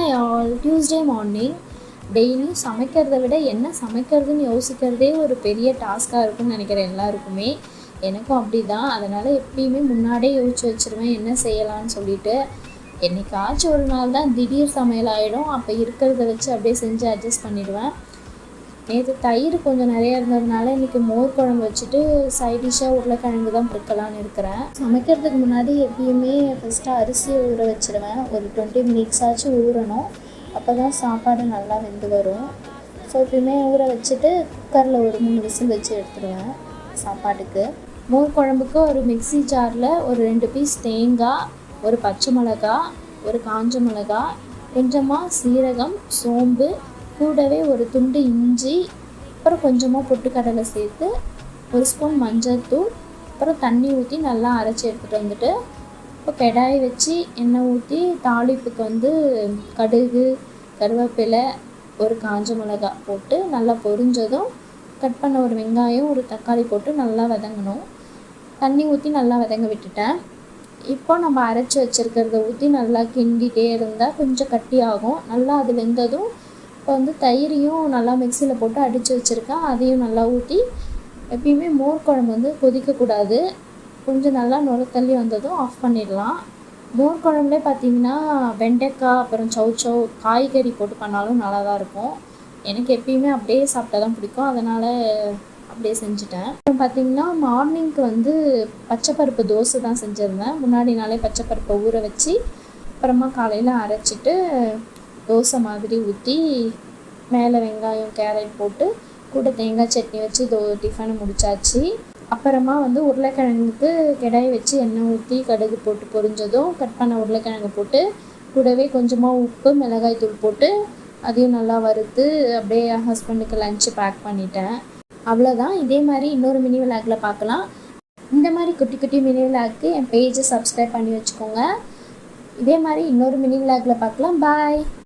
Hi all, Tuesday morning. டெய்லியும் சமைக்கிறத விட என்ன சமைக்கிறதுன்னு யோசிக்கிறதே ஒரு பெரிய டாஸ்க்காக இருக்கும்னு நினைக்கிறேன் எல்லாருக்குமே. எனக்கும் அப்படி தான். அதனால் எப்பயுமே முன்னாடியே யோசிச்சு வச்சுருவேன் என்ன செய்யலான்னு சொல்லிட்டு. என்றைக்காச்சும் ஒரு நாள் தான் திடீர் சமையல் ஆகிடும். அப்போ இருக்கிறத வச்சு அப்படியே செஞ்சு அட்ஜஸ்ட் பண்ணிடுவேன். நேற்று தயிர் கொஞ்சம் நிறையா இருந்ததுனால இன்றைக்கி மோர் குழம்பு வச்சுட்டு சைட் டிஷ்ஷாக உருளைக்கிழங்கு தான் பொறுக்கலான்னு இருக்கிறேன். சமைக்கிறதுக்கு முன்னாடி எப்பயுமே ஃபஸ்ட்டு அரிசியை ஊற வச்சுருவேன். ஒரு 20 மினிட்ஸ் ஆச்சும் ஊறணும். அப்போ தான் சாப்பாடு நல்லா வெந்து வரும். ஸோ எப்பயுமே ஊற வச்சுட்டு குக்கரில் ஒரு 3 விசில் வச்சு எடுத்துடுவேன் சாப்பாட்டுக்கு. மோர் குழம்புக்கு ஒரு மிக்ஸி ஜாரில் ஒரு 2 பீஸ் தேங்காய், ஒரு பச்சை மிளகா, ஒரு காஞ்ச மிளகா, கொஞ்சமாக சீரகம், சோம்பு, கூடவே ஒரு துண்டு இஞ்சி, அப்புறம் கொஞ்சமாக பொட்டுக்கடலை சேர்த்து, ஒரு ஸ்பூன் மஞ்சள் தூள், அப்புறம் தண்ணி ஊற்றி நல்லா அரைச்சி எடுத்துகிட்டு வந்துட்டு இப்போ கடாய் வச்சு எண்ணெய் ஊற்றி தாளிப்புக்கு வந்து கடுகு, கருவேப்பிலை, ஒரு காஞ்ச மிளகா போட்டு நல்லா பொரிஞ்சதும் கட் பண்ண ஒரு வெங்காயம், ஒரு தக்காளி போட்டு நல்லா வதங்கணும். தண்ணி ஊற்றி நல்லா வதங்க விட்டுட்டேன். இப்போ நம்ம அரைச்சி வச்சுருக்கிறத ஊற்றி நல்லா கிண்டிகிட்டே இருந்தால் கொஞ்சம் கட்டியாகும். நல்லா அது வெந்ததும் இப்போ வந்து தயிரையும் நல்லா மிக்சியில் போட்டு அடித்து வச்சுருக்கேன். அதையும் நல்லா ஊற்றி, எப்பயுமே மோர் குழம்பு வந்து கொதிக்கக்கூடாது. கொஞ்சம் நல்லா நுரத்தள்ளி வந்ததும் ஆஃப் பண்ணிடலாம். மோர் குழம்புலே பார்த்திங்கன்னா வெண்டைக்காய், அப்புறம் சௌச்சௌ, காய்கறி போட்டு பண்ணாலும் நல்லா தான் இருக்கும். எனக்கு எப்பயுமே அப்படியே சாப்பிட்டா தான் பிடிக்கும். அதனால் அப்படியே செஞ்சுட்டேன். அப்புறம் பார்த்திங்கன்னா மார்னிங்க்கு வந்து பச்சைப்பருப்பு தோசை தான் செஞ்சுருந்தேன். முன்னாடி நாளே பச்சைப்பருப்பை ஊற வச்சு அப்புறமா காலையில் அரைச்சிட்டு தோசை மாதிரி ஊற்றி மேலே வெங்காயம், கேரட் போட்டு கூட தேங்காய் சட்னி வச்சு டிஃபனை முடிச்சாச்சு. அப்புறமா வந்து உருளைக்கிழங்குக்கு கடாய் வச்சு எண்ணெய் ஊற்றி கடுகு போட்டு பொரிஞ்சதும் கட் பண்ண உருளைக்கிழங்கு போட்டு கூடவே கொஞ்சமாக உப்பு, மிளகாய் தூள் போட்டு அதையும் நல்லா வறுத்து அப்படியே என் ஹஸ்பண்டுக்கு லஞ்சு பேக் பண்ணிட்டேன். அவ்வளோதான். இதே மாதிரி இன்னொரு மினி விளாகில் பார்க்கலாம். இந்த மாதிரி குட்டி குட்டி மினி விளாக்கு என் பேஜை சப்ஸ்கிரைப் பண்ணி வச்சுக்கோங்க. இதே மாதிரி இன்னொரு மினி விளாகில் பார்க்கலாம். பாய்.